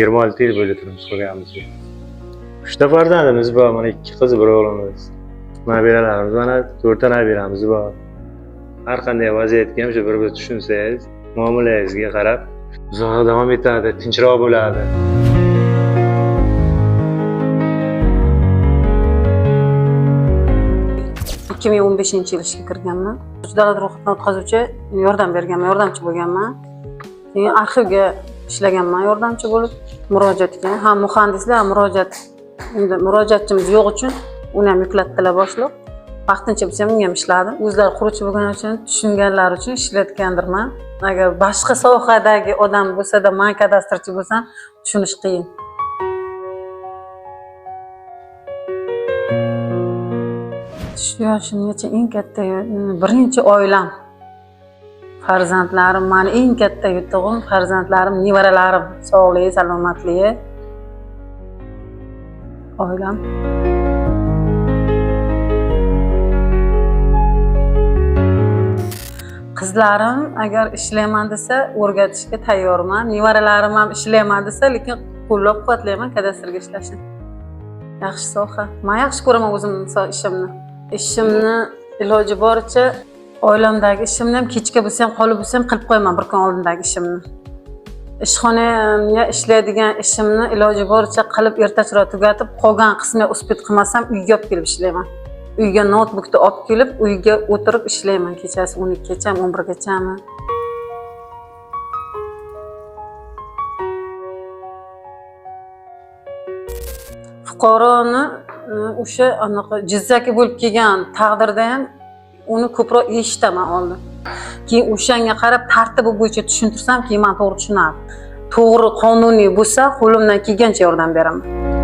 26 yil bo'ldi turmush qurganimizga. 3 ta farzandimiz bor, mana 2 qiz, 1 o'g'limiz. Nabiralarimiz mana 4 ta nabiramiz bor. Har qanday vaziyatga ham shu bir-bir tushunsangiz, muomalangizga qarab uzoq davom etadi, tinchroq bo'ladi. 2015 yil ishga kirganman. Davlat ro'yxatini o'tkazuvchi yordam berganman, yordamchi bo'lganman. Keyin arxivga ishlaganman yordamchi bo'lib, murojaatga. Ham muhandislar, ham murojaat. Endi murojaatchimiz yo'q uchun uni ham yuklatdilar boshliq. Vaqtincha bo'lsa ham unga ham ishladim. O'zlari quruvchi bo'lgani uchun, tushunganlari uchun ishlatgandirman. Agar boshqa sohadagi odam bo'lsa-da, men kadastrchi bo'lsam, tushunish qiyin. Shu yoshimgacha eng katta birinchi oilam. Farzandlarim, meni eng katta yutug'im farzandlarim, nevaralarim, sog'ligi, salomatligi. Oilam. Qizlarim agar ishlayman desa, o'rgatishga tayyorman. Nevaralarim ham ishlayman desa, lekin qo'llab-quvvatlayman kadastrga ishlashni. Yaxshi soha. Men yaxshi ko'raman o'zimning ishimni. Ishimni iloji boricha oilamdagi ishimni ham kechga bo'lsa ham, qolib bo'lsa ham qilib qo'yaman bir kun oldindagi ishimni. Ishxonaga ishlaydigan ishimni iloji boricha qilib ertachiroq tugatib, qolgan qismini uspet qilmasam uyga olib kelib ishlayman. Uyga notebookni olib kelib, uyga o'tirib ishlayman kechasi 12 gacha, 11 gachami. Fuqaroni o'sha anaqa jizzaki bo'lib kelgan taqdirda ham uni ko'proq eshitaman oldin. Keyin o'shanga qarab tartibi bo'yicha tushuntirsam, keyin men to'g'ri tushunardim. To'g'ri qonuniy bo'lsa, qo'limdan kelgancha yordam beraman.